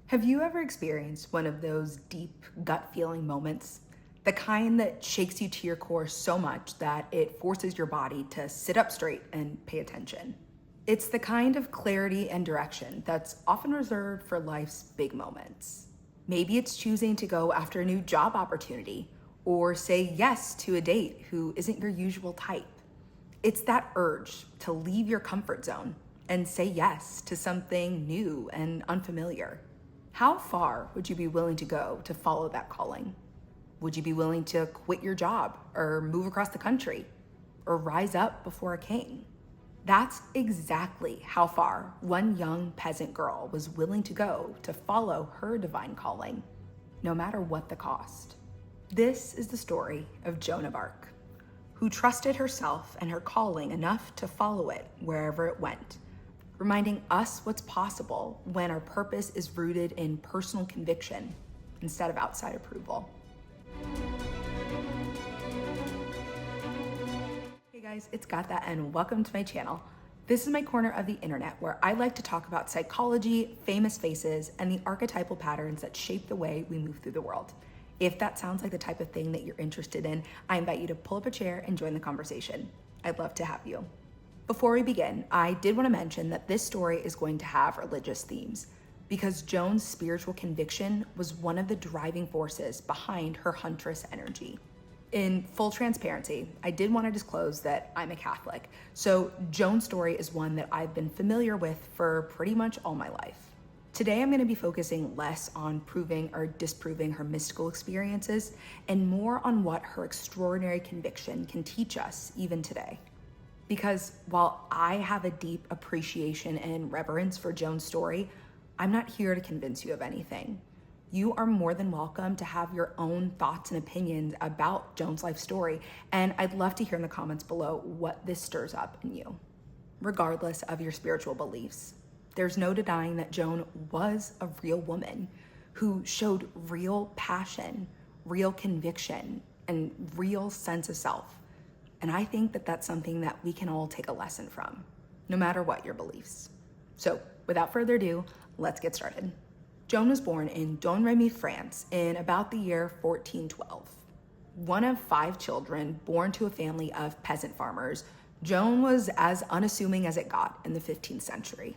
Have you ever experienced one of those deep gut feeling moments? The kind that shakes you to your core so much that it forces your body to sit up straight and pay attention. It's the kind of clarity and direction that's often reserved for life's big moments. Maybe it's choosing to go after a new job opportunity or say yes to a date who isn't your usual type. It's that urge to leave your comfort zone and say yes to something new and unfamiliar. How far would you be willing to go to follow that calling? Would you be willing to quit your job or move across the country or rise up before a king? That's exactly how far one young peasant girl was willing to go to follow her divine calling, no matter what the cost. This is the story of Joan of Arc, who trusted herself and her calling enough to follow it wherever it went, reminding us what's possible when our purpose is rooted in personal conviction instead of outside approval. Hey guys, it's Gata and welcome to my channel. This is my corner of the internet where I like to talk about psychology, famous faces, and the archetypal patterns that shape the way we move through the world. If that sounds like the type of thing that you're interested in, I invite you to pull up a chair and join the conversation. I'd love to have you. Before we begin, I did want to mention that this story is going to have religious themes because Joan's spiritual conviction was one of the driving forces behind her Huntress energy. In full transparency, I did want to disclose that I'm a Catholic, so Joan's story is one that I've been familiar with for pretty much all my life. Today, I'm going to be focusing less on proving or disproving her mystical experiences and more on what her extraordinary conviction can teach us even today. Because while I have a deep appreciation and reverence for Joan's story, I'm not here to convince you of anything. You are more than welcome to have your own thoughts and opinions about Joan's life story, and I'd love to hear in the comments below what this stirs up in you. Regardless of your spiritual beliefs, there's no denying that Joan was a real woman who showed real passion, real conviction, and real sense of self. And I think that that's something that we can all take a lesson from, no matter what your beliefs. So without further ado, let's get started. Joan was born in Domremy, France in about the year 1412. One of 5 children born to a family of peasant farmers, Joan was as unassuming as it got in the 15th century.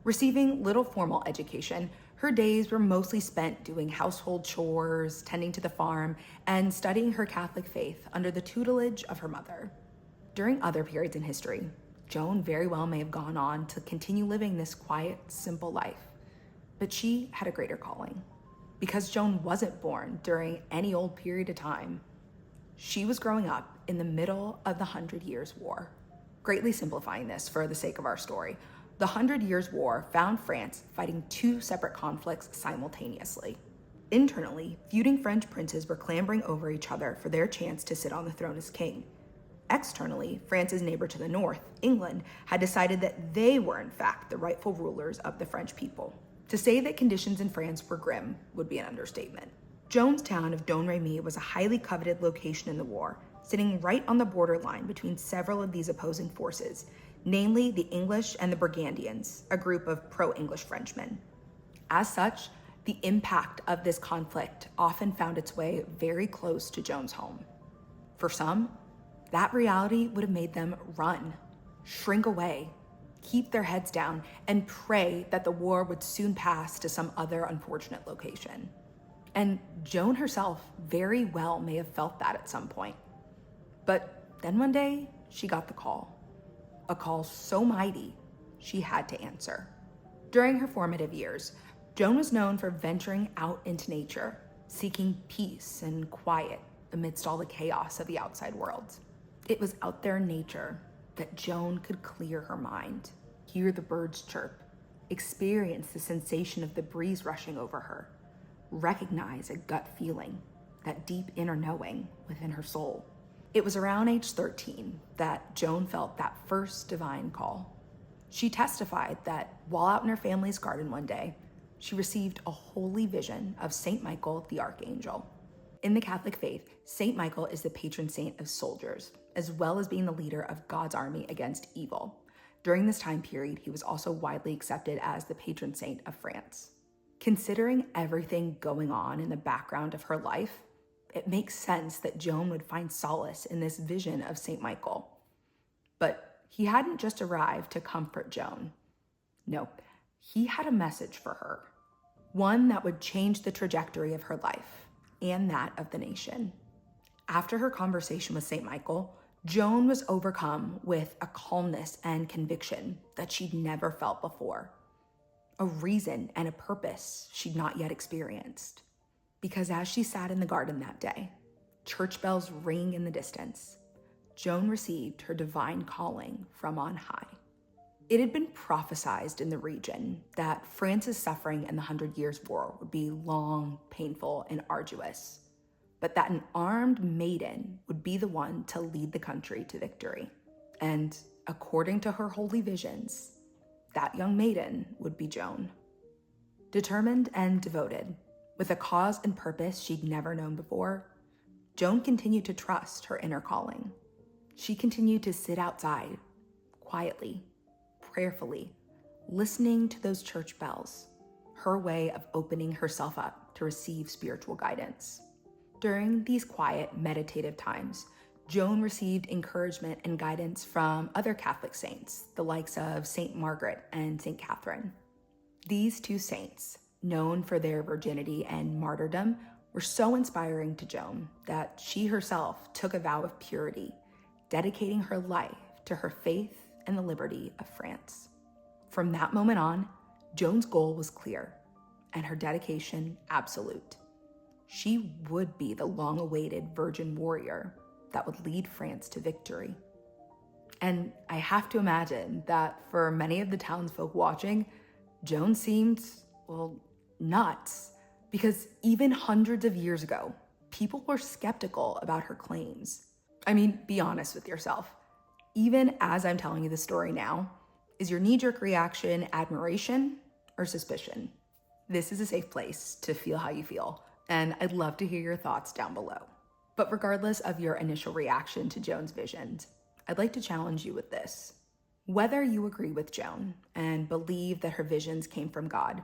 Receiving little formal education, her days were mostly spent doing household chores, tending to the farm, and studying her Catholic faith under the tutelage of her mother. During other periods in history, Joan very well may have gone on to continue living this quiet, simple life. But she had a greater calling. Because Joan wasn't born during any old period of time, she was growing up in the middle of the 100 Years' War. Greatly simplifying this for the sake of our story, the 100 Years' War found France fighting 2 separate conflicts simultaneously. Internally, feuding French princes were clambering over each other for their chance to sit on the throne as king. Externally, France's neighbor to the north, England, had decided that they were in fact the rightful rulers of the French people. To say that conditions in France were grim would be an understatement. Joan's town of Domremy was a highly coveted location in the war, sitting right on the borderline between several of these opposing forces, namely the English and the Burgundians, a group of pro-English Frenchmen. As such, the impact of this conflict often found its way very close to Joan's home. For some, that reality would have made them run, shrink away, keep their heads down, and pray that the war would soon pass to some other unfortunate location. And Joan herself very well may have felt that at some point. But then one day, she got the call. A call so mighty, she had to answer. During her formative years, Joan was known for venturing out into nature, seeking peace and quiet amidst all the chaos of the outside world. It was out there in nature that Joan could clear her mind, hear the birds chirp, experience the sensation of the breeze rushing over her, recognize a gut feeling, that deep inner knowing within her soul. It was around age 13 that Joan felt that first divine call. She testified that while out in her family's garden one day, she received a holy vision of Saint Michael the Archangel. In the Catholic faith, Saint Michael is the patron saint of soldiers, as well as being the leader of God's army against evil. During this time period, he was also widely accepted as the patron saint of France. Considering everything going on in the background of her life, it makes sense that Joan would find solace in this vision of St. Michael. But he hadn't just arrived to comfort Joan. No, he had a message for her, one that would change the trajectory of her life and that of the nation. After her conversation with St. Michael, Joan was overcome with a calmness and conviction that she'd never felt before, a reason and a purpose she'd not yet experienced. Because as she sat in the garden that day, church bells ring in the distance, Joan received her divine calling from on high. It had been prophesied in the region that France's suffering in the 100 Years' War would be long, painful, and arduous, but that an armed maiden would be the one to lead the country to victory. And according to her holy visions, that young maiden would be Joan. Determined and devoted, with a cause and purpose she'd never known before, Joan continued to trust her inner calling. She continued to sit outside, quietly, prayerfully, listening to those church bells, her way of opening herself up to receive spiritual guidance. During these quiet, meditative times, Joan received encouragement and guidance from other Catholic saints, the likes of St. Margaret and St. Catherine. These two saints, known for their virginity and martyrdom, were so inspiring to Joan that she herself took a vow of purity, dedicating her life to her faith and the liberty of France. From that moment on, Joan's goal was clear, and her dedication absolute. She would be the long-awaited virgin warrior that would lead France to victory. And I have to imagine that for many of the townsfolk watching, Joan seemed, nuts, because even hundreds of years ago, people were skeptical about her claims. I mean, be honest with yourself. Even as I'm telling you the story now, is your knee-jerk reaction admiration or suspicion? This is a safe place to feel how you feel, and I'd love to hear your thoughts down below. But regardless of your initial reaction to Joan's visions, I'd like to challenge you with this. Whether you agree with Joan and believe that her visions came from God,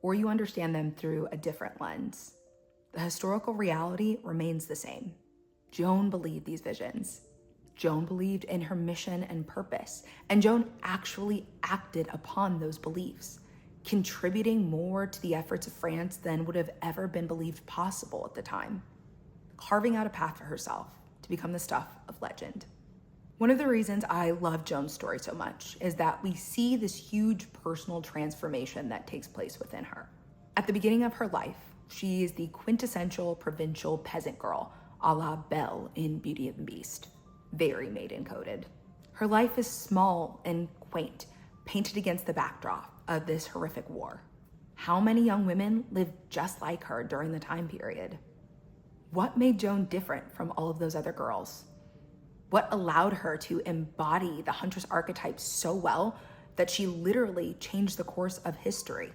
or you understand them through a different lens, the historical reality remains the same. Joan believed these visions. Joan believed in her mission and purpose, and Joan actually acted upon those beliefs, contributing more to the efforts of France than would have ever been believed possible at the time, carving out a path for herself to become the stuff of legend. One of the reasons I love Joan's story so much is that we see this huge personal transformation that takes place within her. At the beginning of her life, she is the quintessential provincial peasant girl, a la Belle in Beauty and the Beast. Very maiden-coded. Her life is small and quaint, painted against the backdrop of this horrific war. How many young women lived just like her during the time period? What made Joan different from all of those other girls? What allowed her to embody the Huntress archetype so well that she literally changed the course of history?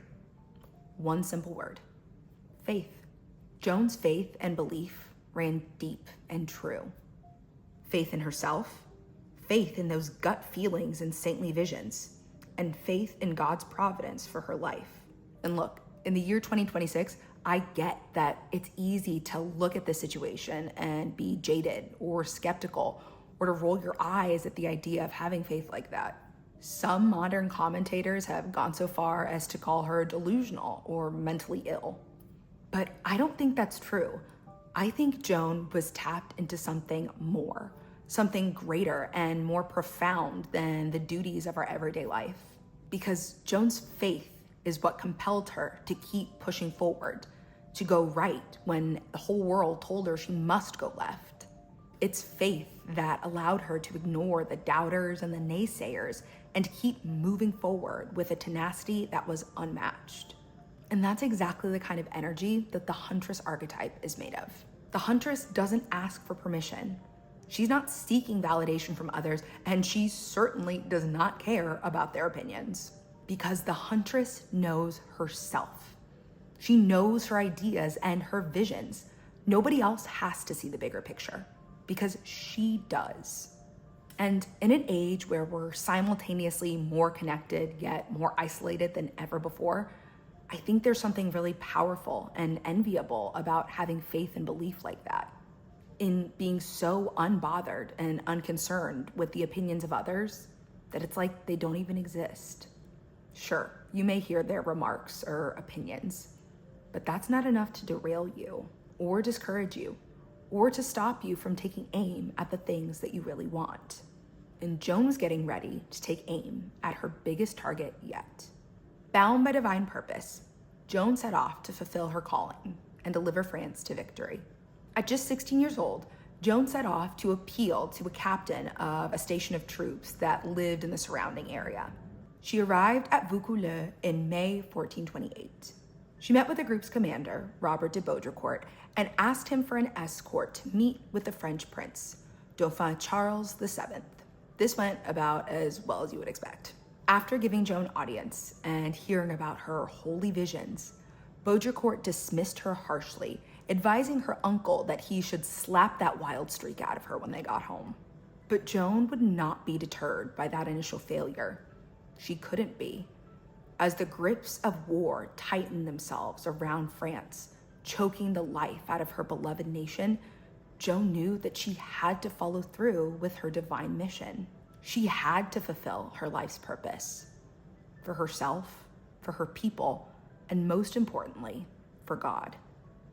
One simple word: faith. Joan's faith and belief ran deep and true. Faith in herself, faith in those gut feelings and saintly visions, and faith in God's providence for her life. And look, in the year 2026, I get that it's easy to look at this situation and be jaded or skeptical, or to roll your eyes at the idea of having faith like that. Some modern commentators have gone so far as to call her delusional or mentally ill. But I don't think that's true. I think Joan was tapped into something more, something greater and more profound than the duties of our everyday life. Because Joan's faith is what compelled her to keep pushing forward, to go right when the whole world told her she must go left. It's faith that allowed her to ignore the doubters and the naysayers and to keep moving forward with a tenacity that was unmatched. And that's exactly the kind of energy that the Huntress archetype is made of. The Huntress doesn't ask for permission. She's not seeking validation from others, and she certainly does not care about their opinions, because the Huntress knows herself. She knows her ideas and her visions. Nobody else has to see the bigger picture, because she does. And in an age where we're simultaneously more connected yet more isolated than ever before, I think there's something really powerful and enviable about having faith and belief like that, in being so unbothered and unconcerned with the opinions of others that it's like they don't even exist. Sure, you may hear their remarks or opinions, but that's not enough to derail you or discourage you or to stop you from taking aim at the things that you really want. And Joan was getting ready to take aim at her biggest target yet. Bound by divine purpose, Joan set off to fulfill her calling and deliver France to victory. At just 16 years old, Joan set off to appeal to a captain of a station of troops that lived in the surrounding area. She arrived at Vaucouleurs in May 1428. She met with the group's commander, Robert de Baudricourt, and asked him for an escort to meet with the French prince, Dauphin Charles VII. This went about as well as you would expect. After giving Joan audience and hearing about her holy visions, Baudricourt dismissed her harshly, advising her uncle that he should slap that wild streak out of her when they got home. But Joan would not be deterred by that initial failure. She couldn't be. As the grips of war tightened themselves around France, choking the life out of her beloved nation, Joan knew that she had to follow through with her divine mission. She had to fulfill her life's purpose. For herself, for her people, and most importantly, for God.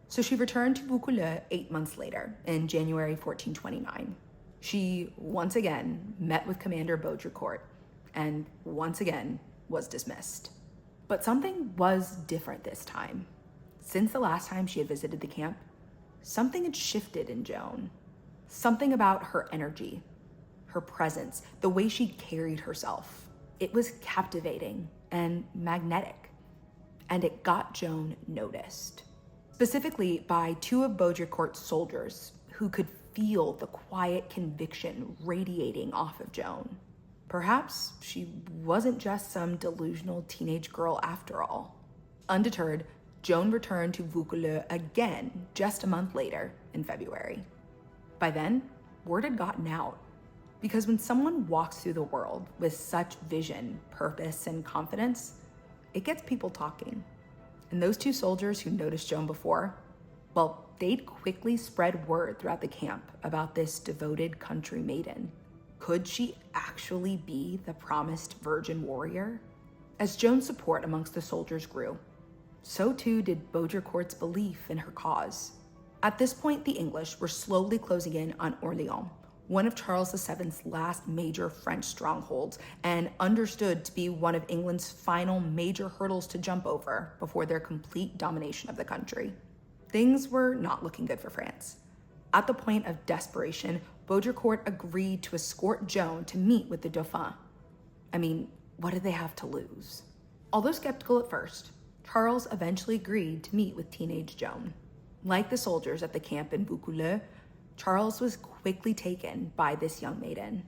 So she returned to Vaucouleurs 8 months later, in January 1429. She once again met with Commander Baudricourt, and once again was dismissed. But something was different this time. Since the last time she had visited the camp, something had shifted in Joan. Something about her energy, her presence, the way she carried herself. It was captivating and magnetic, and it got Joan noticed. Specifically by two of Baudricourt's soldiers who could feel the quiet conviction radiating off of Joan. Perhaps she wasn't just some delusional teenage girl after all. Undeterred, Joan returned to Vaucouleurs again just a month later in February. By then, word had gotten out, because when someone walks through the world with such vision, purpose, and confidence, it gets people talking. And those two soldiers who noticed Joan before, well, they'd quickly spread word throughout the camp about this devoted country maiden. Could she actually be the promised virgin warrior? As Joan's support amongst the soldiers grew, so too did Baudricourt's belief in her cause. At this point, the English were slowly closing in on Orléans, one of Charles VII's last major French strongholds, and understood to be one of England's final major hurdles to jump over before their complete domination of the country. Things were not looking good for France. At the point of desperation, Baudricourt agreed to escort Joan to meet with the Dauphin. I mean, what did they have to lose? Although skeptical at first, Charles eventually agreed to meet with teenage Joan. Like the soldiers at the camp in Vaucouleurs, Charles was quickly taken by this young maiden,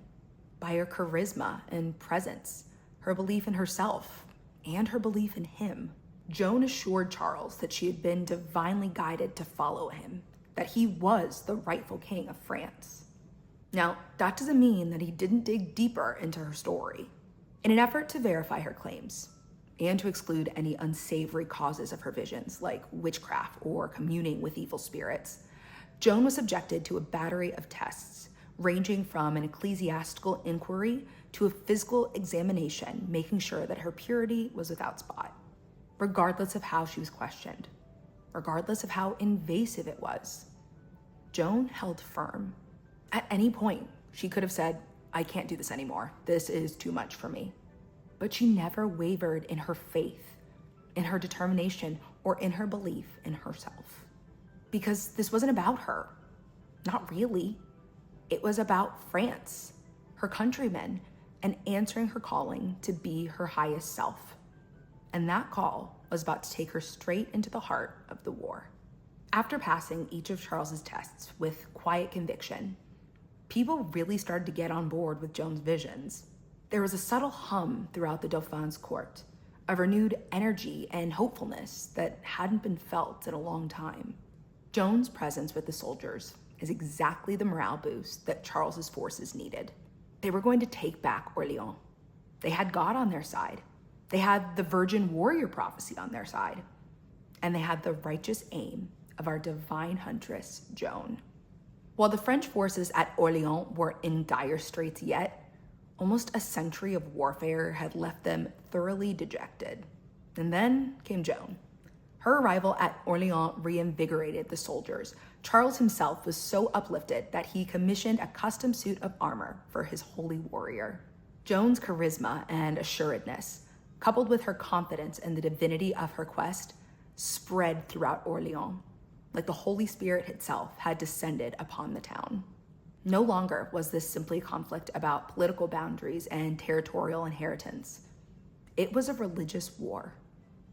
by her charisma and presence, her belief in herself, and her belief in him. Joan assured Charles that she had been divinely guided to follow him, that he was the rightful king of France. Now, that doesn't mean that he didn't dig deeper into her story. In an effort to verify her claims, and to exclude any unsavory causes of her visions, like witchcraft or communing with evil spirits, Joan was subjected to a battery of tests, ranging from an ecclesiastical inquiry to a physical examination, making sure that her purity was without spot. Regardless of how she was questioned, regardless of how invasive it was, Joan held firm. At any point, she could have said, "I can't do this anymore. This is too much for me." But she never wavered in her faith, in her determination, or in her belief in herself. Because this wasn't about her. Not really. It was about France, her countrymen, and answering her calling to be her highest self. And that call was about to take her straight into the heart of the war. After passing each of Charles's tests with quiet conviction, people really started to get on board with Joan's visions. There was a subtle hum throughout the Dauphin's court, a renewed energy and hopefulness that hadn't been felt in a long time. Joan's presence with the soldiers is exactly the morale boost that Charles's forces needed. They were going to take back Orléans. They had God on their side. They had the virgin warrior prophecy on their side. And they had the righteous aim of our divine huntress, Joan. While the French forces at Orleans were in dire straits yet, almost a century of warfare had left them thoroughly dejected. And then came Joan. Her arrival at Orleans reinvigorated the soldiers. Charles himself was so uplifted that he commissioned a custom suit of armor for his holy warrior. Joan's charisma and assuredness, coupled with her confidence in the divinity of her quest, spread throughout Orleans, like the Holy Spirit itself had descended upon the town. No longer was this simply a conflict about political boundaries and territorial inheritance. It was a religious war.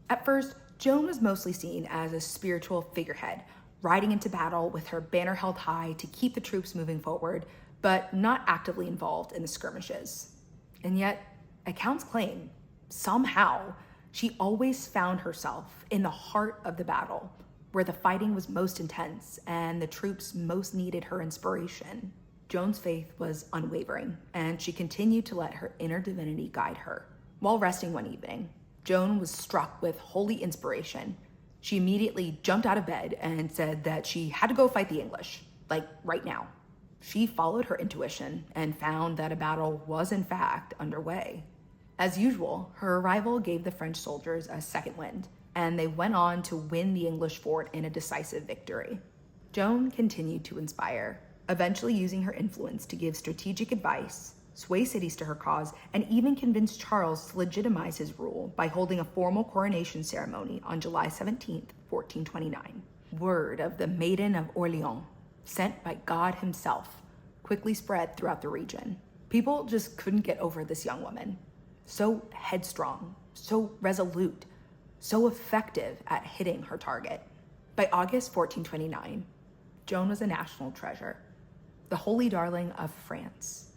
At first, Joan was mostly seen as a spiritual figurehead, riding into battle with her banner held high to keep the troops moving forward, but not actively involved in the skirmishes. And yet, accounts claim, somehow, she always found herself in the heart of the battle, where the fighting was most intense and the troops most needed her inspiration. Joan's faith was unwavering, and she continued to let her inner divinity guide her. While resting one evening, Joan was struck with holy inspiration. She immediately jumped out of bed and said that she had to go fight the English, like right now. She followed her intuition and found that a battle was in fact underway. As usual, her arrival gave the French soldiers a second wind, and they went on to win the English fort in a decisive victory. Joan continued to inspire, eventually using her influence to give strategic advice, sway cities to her cause, and even convince Charles to legitimize his rule by holding a formal coronation ceremony on July 17, 1429. Word of the Maiden of Orleans, sent by God himself, quickly spread throughout the region. People just couldn't get over this young woman. So headstrong, so resolute, so effective at hitting her target. By August 1429, Joan was a national treasure, the holy darling of France,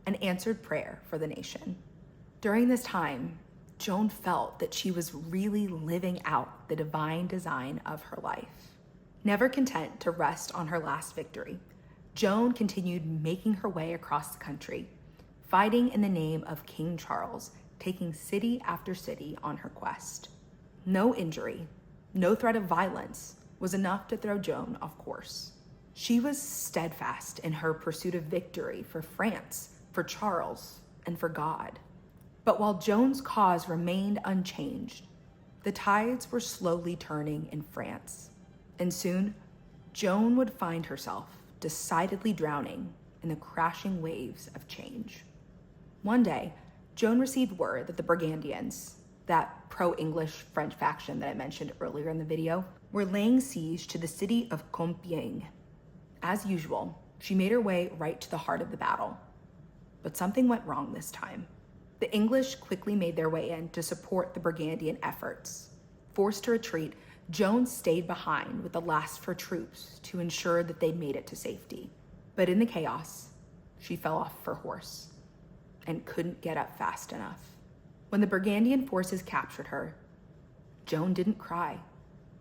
an answered prayer for the nation. During this time, Joan felt that she was really living out the divine design of her life. Never content to rest on her last victory, Joan continued making her way across the country, fighting in the name of King Charles, taking city after city on her quest. No injury, no threat of violence was enough to throw Joan off course. She was steadfast in her pursuit of victory for France, for Charles, and for God. But while Joan's cause remained unchanged, the tides were slowly turning in France, and soon Joan would find herself decidedly drowning in the crashing waves of change. One day, Joan received word that the Burgundians, that pro-English French faction that I mentioned earlier in the video, were laying siege to the city of Compiègne. As usual, she made her way right to the heart of the battle. But something went wrong this time. The English quickly made their way in to support the Burgundian efforts. Forced to retreat, Joan stayed behind with the last of her troops to ensure that they made it to safety. But in the chaos, she fell off her horse and couldn't get up fast enough. When the Burgundian forces captured her, Joan didn't cry.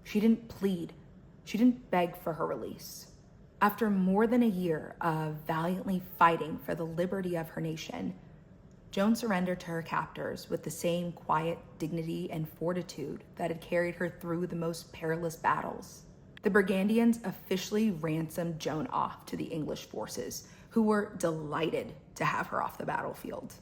She didn't plead. She didn't beg for her release. After more than a year of valiantly fighting for the liberty of her nation, Joan surrendered to her captors with the same quiet dignity and fortitude that had carried her through the most perilous battles. The Burgundians officially ransomed Joan off to the English forces, who were delighted to have her off the battlefield.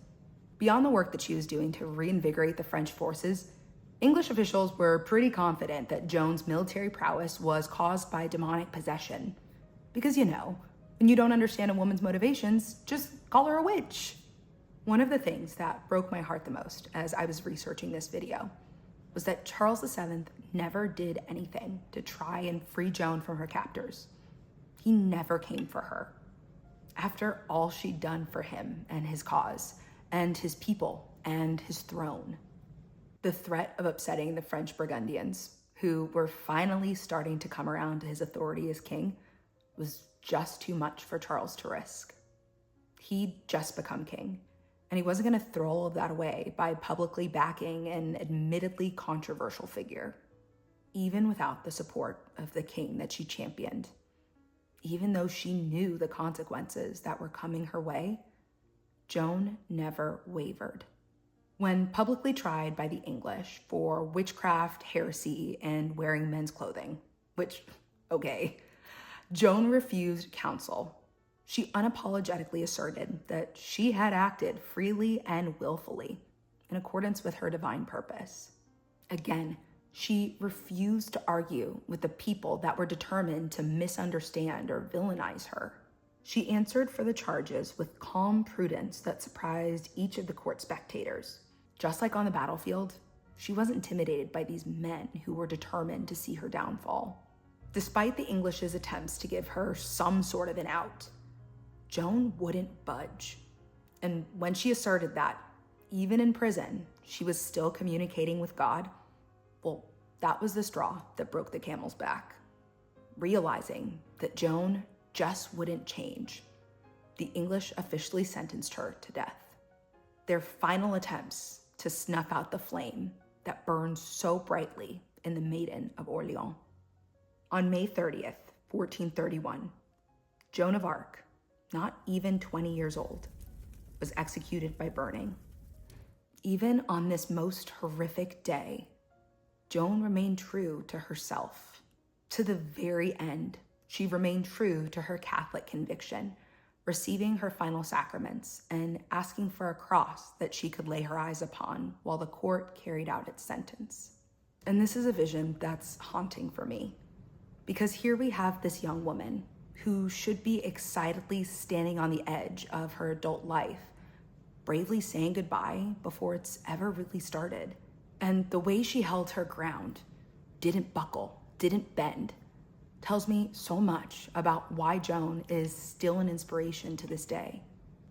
Beyond the work that she was doing to reinvigorate the French forces, English officials were pretty confident that Joan's military prowess was caused by demonic possession. Because, when you don't understand a woman's motivations, just call her a witch. One of the things that broke my heart the most as I was researching this video was that Charles VII never did anything to try and free Joan from her captors. He never came for her. After all she'd done for him and his cause, and his people and his throne, the threat of upsetting the French Burgundians, who were finally starting to come around to his authority as king, was just too much for Charles to risk. He'd just become king, and he wasn't going to throw all of that away by publicly backing an admittedly controversial figure, even without the support of the king that she championed. Even though she knew the consequences that were coming her way, Joan never wavered. When publicly tried by the English for witchcraft, heresy, and wearing men's clothing, which, okay, Joan refused counsel. She unapologetically asserted that she had acted freely and willfully in accordance with her divine purpose. Again, she refused to argue with the people that were determined to misunderstand or villainize her. She answered for the charges with calm prudence that surprised each of the court spectators. Just like on the battlefield, she wasn't intimidated by these men who were determined to see her downfall. Despite the English's attempts to give her some sort of an out, Joan wouldn't budge. And when she asserted that, even in prison, she was still communicating with God, well, that was the straw that broke the camel's back. Realizing that Joan just wouldn't change, the English officially sentenced her to death. Their final attempts to snuff out the flame that burned so brightly in the Maiden of Orleans. On May 30th, 1431, Joan of Arc, not even 20 years old, was executed by burning. Even on this most horrific day, Joan remained true to herself. To the very end, she remained true to her Catholic conviction, receiving her final sacraments and asking for a cross that she could lay her eyes upon while the court carried out its sentence. And this is a vision that's haunting for me, because here we have this young woman who should be excitedly standing on the edge of her adult life, bravely saying goodbye before it's ever really started. And the way she held her ground, didn't buckle, didn't bend, tells me so much about why Joan is still an inspiration to this day.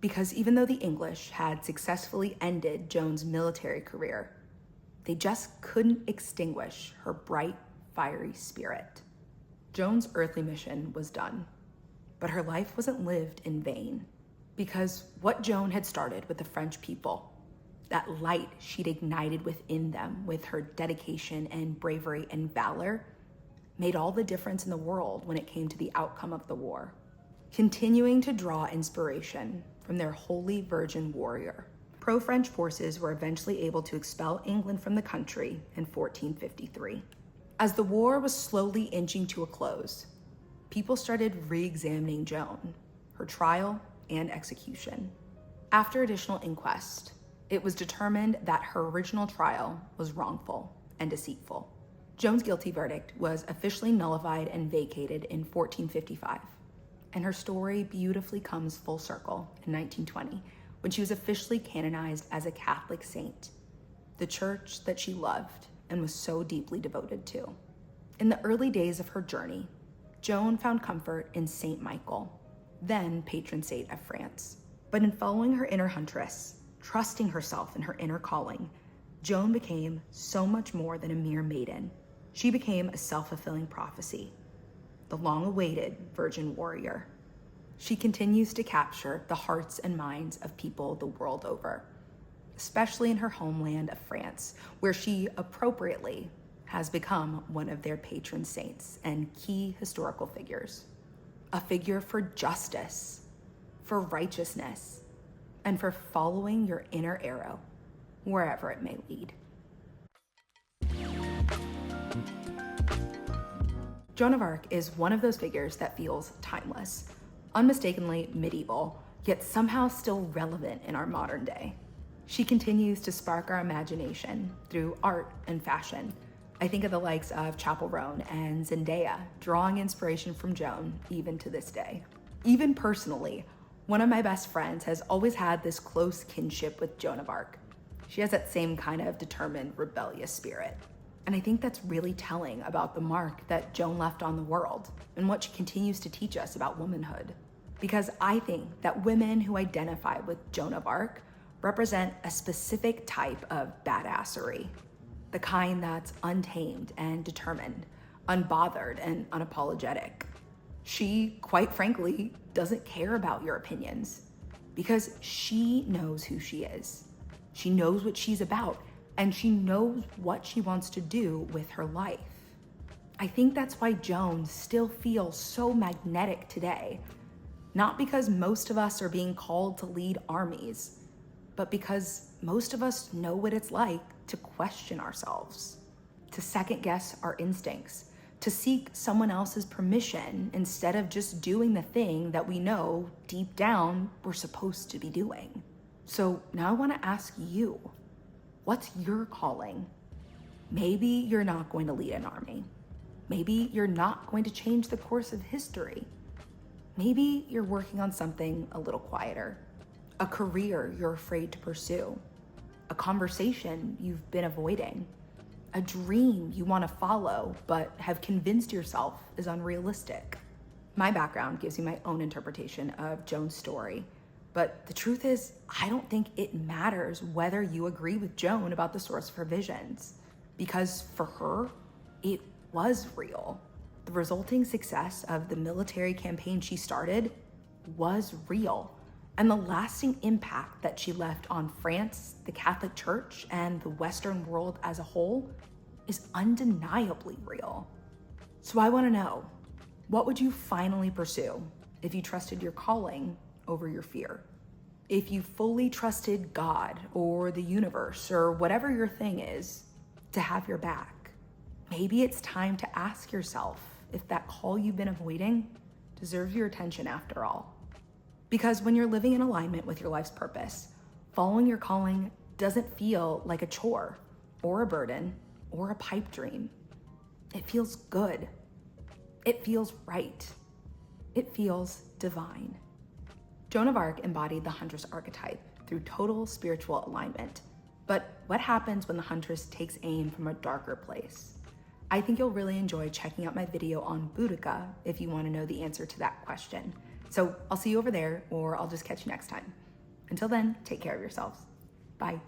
Because even though the English had successfully ended Joan's military career, they just couldn't extinguish her bright, fiery spirit. Joan's earthly mission was done, but her life wasn't lived in vain. Because what Joan had started with the French people, that light she'd ignited within them with her dedication and bravery and valor, made all the difference in the world when it came to the outcome of the war. Continuing to draw inspiration from their Holy Virgin warrior, pro-French forces were eventually able to expel England from the country in 1453. As the war was slowly inching to a close, people started re-examining Joan, her trial and execution. After additional inquest, it was determined that her original trial was wrongful and deceitful. Joan's guilty verdict was officially nullified and vacated in 1455, and her story beautifully comes full circle in 1920, when she was officially canonized as a Catholic saint, the church that she loved and was so deeply devoted to. In the early days of her journey, Joan found comfort in Saint Michael, then patron saint of France. But in following her inner Huntress, trusting herself in her inner calling, Joan became so much more than a mere maiden. She became a self-fulfilling prophecy, the long-awaited virgin warrior. She continues to capture the hearts and minds of people the world over, especially in her homeland of France, where she appropriately has become one of their patron saints and key historical figures. A figure for justice, for righteousness, and for following your inner arrow, wherever it may lead. Joan of Arc is one of those figures that feels timeless, unmistakably medieval, yet somehow still relevant in our modern day. She continues to spark our imagination through art and fashion. I think of the likes of Chapel Roan and Zendaya, drawing inspiration from Joan even to this day. Even personally, one of my best friends has always had this close kinship with Joan of Arc. She has that same kind of determined, rebellious spirit. And I think that's really telling about the mark that Joan left on the world and what she continues to teach us about womanhood. Because I think that women who identify with Joan of Arc represent a specific type of badassery, the kind that's untamed and determined, unbothered and unapologetic. She, quite frankly, doesn't care about your opinions because she knows who she is. She knows what she's about, and she knows what she wants to do with her life. I think that's why Joan still feels so magnetic today, not because most of us are being called to lead armies, but because most of us know what it's like to question ourselves, to second guess our instincts, to seek someone else's permission instead of just doing the thing that we know deep down we're supposed to be doing. So now I want to ask you, what's your calling? Maybe you're not going to lead an army. Maybe you're not going to change the course of history. Maybe you're working on something a little quieter, a career you're afraid to pursue, a conversation you've been avoiding, a dream you want to follow but have convinced yourself is unrealistic. My background gives you my own interpretation of Joan's story, but the truth is, I don't think it matters whether you agree with Joan about the source of her visions, because for her, it was real. The resulting success of the military campaign she started was real, and the lasting impact that she left on France, the Catholic Church, and the Western world as a whole is undeniably real. So I want to know, what would you finally pursue if you trusted your calling over your fear? If you fully trusted God or the universe or whatever your thing is to have your back? Maybe it's time to ask yourself if that call you've been avoiding deserves your attention after all. Because when you're living in alignment with your life's purpose, following your calling doesn't feel like a chore or a burden or a pipe dream. It feels good. It feels right. It feels divine. Joan of Arc embodied the Huntress archetype through total spiritual alignment. But what happens when the Huntress takes aim from a darker place? I think you'll really enjoy checking out my video on Boudica if you want to know the answer to that question. So I'll see you over there, or I'll just catch you next time. Until then, take care of yourselves. Bye.